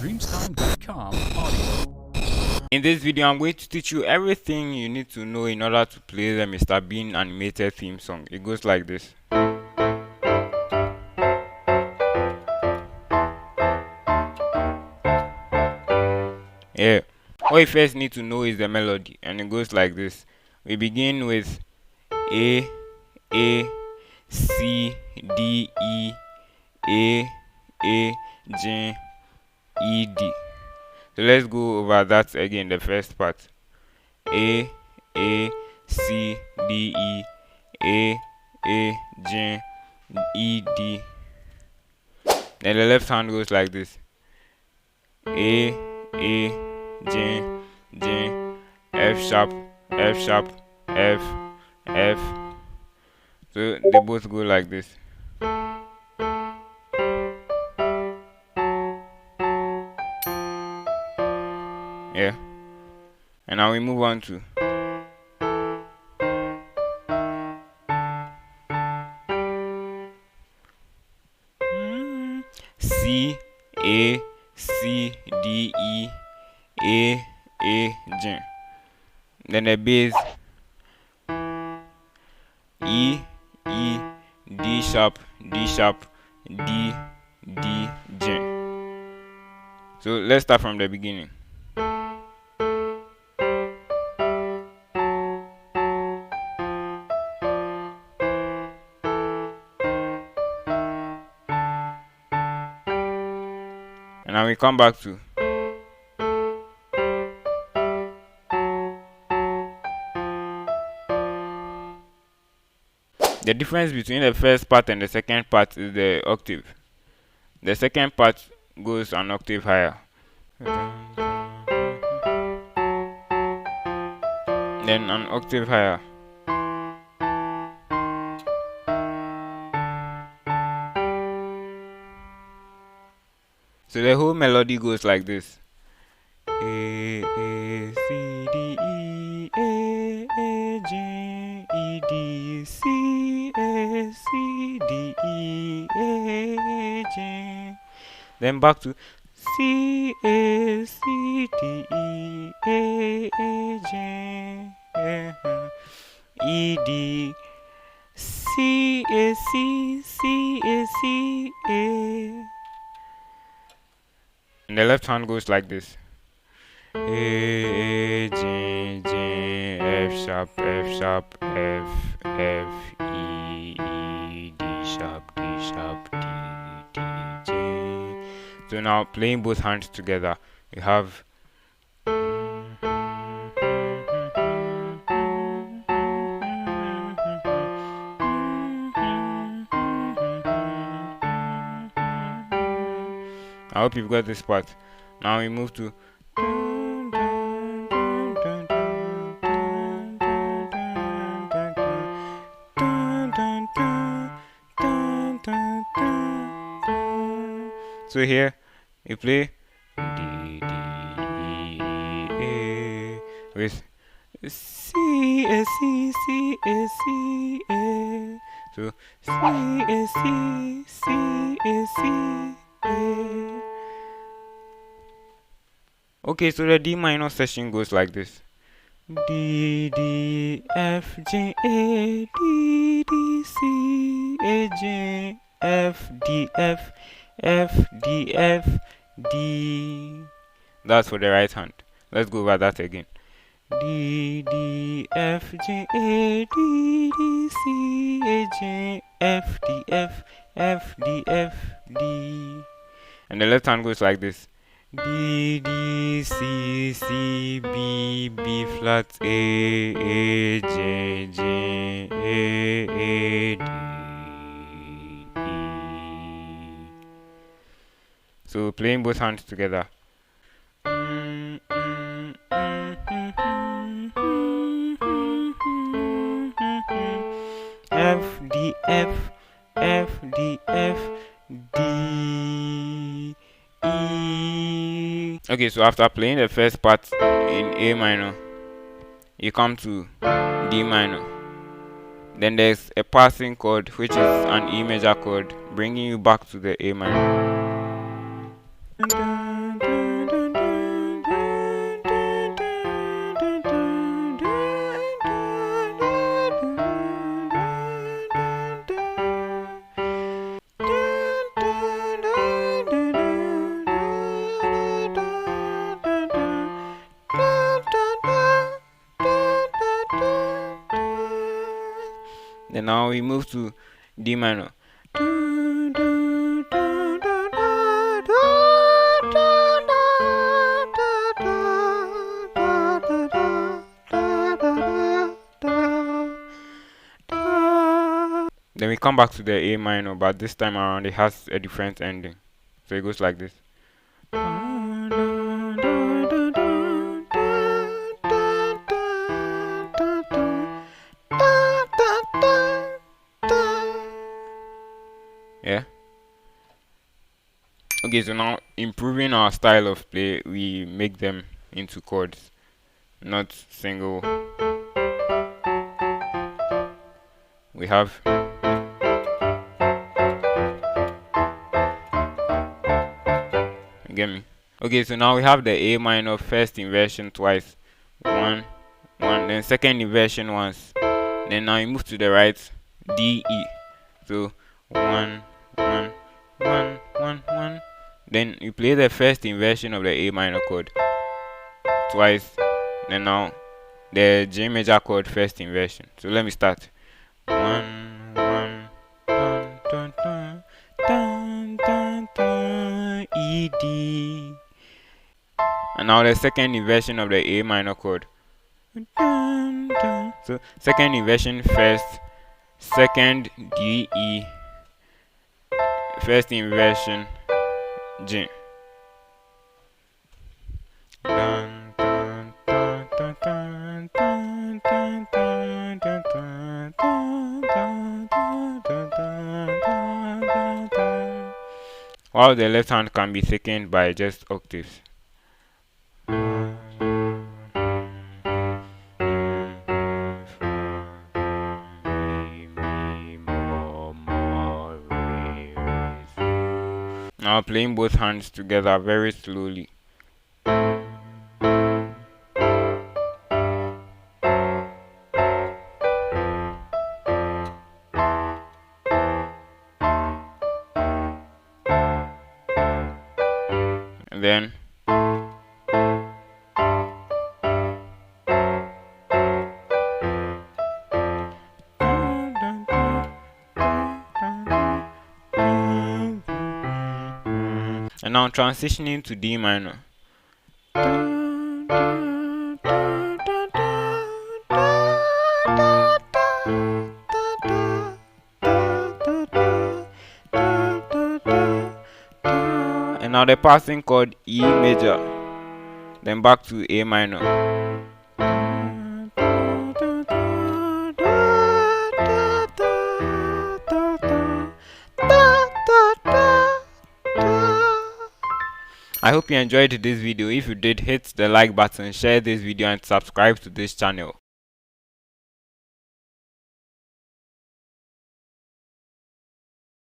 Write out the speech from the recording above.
dreamstime.com audio. In this video, I'm going to teach you everything you need to know in order to play the Mr. Bean animated theme song. It goes like this. Yeah, what you first need to know is the melody, and it goes like this. We begin with A, C, D, E, A, G, E, D. So let's go over that again. The first part: A, C, D, E, A, G, E, D. Then the left hand goes like this: A, G, F sharp, F. So they both go like this. Yeah. And now we move on to C, A, C, D, E, A, G. Then the bass: E, D sharp, D, G. So let's start from the beginning. And now we come back to the difference between the first part and the second part is the octave. The second part goes an octave higher. Then an octave higher. So the whole melody goes like this: A, C, D, E, A, G, E, D, C, A, C, D, E, A, G. Then back to C, A, C, D, E, A, G, E, D, C, A, C, C, A, C, A. And the left hand goes like this: A, G, F sharp, F, E, D sharp, D, G. So now playing both hands together, we have I hope you've got this part. Now we move to so here you play D, E, A with C, A, C, C, A, C, A. So C, A, C, C, A, C, A. Okay, so the D minor section goes like this: D, F, G, A, D, C, A, G, F, D, D. That's for the right hand. Let's go over that again: D, F, G, A, D, C, A, G, F, D, D. And the left hand goes like this: D, C, B flat, A, G, A, D. So playing both hands together. F, D, D, E. Okay, so after playing the first part in A minor, you come to D minor. Then there's a passing chord, which is an E major chord, bringing you back to the A minor. Then now we move to D minor. Then we come back to the A minor, but this time around it has a different ending. So it goes like this. Yeah. Okay, so now improving our style of play, we make them into chords, not single. We have you get me? Okay, so now we have the A minor first inversion twice. One, then second inversion once. Then now you move to the right, D, E. So 1, 1, 1, 1, 1. Then you play the first inversion of the A minor chord twice. Then now the J major chord first inversion. So let me start. 1, 1, dun, dun, dun, dun, dun, dun, E, D. And now the second inversion of the A minor chord. Dun, dun. So second inversion first, second D, E, first inversion G. Dun, dun, dun, dun, dun, dun, dun, dun, dun, dun, dun, dun, dun, dun, dun. While the left hand can be thickened by just octaves. Now playing both hands together very slowly. And then and now transitioning to D minor. And now the passing chord E major, then back to A minor. I hope you enjoyed this video. If you did, hit the like button, share this video and subscribe to this channel.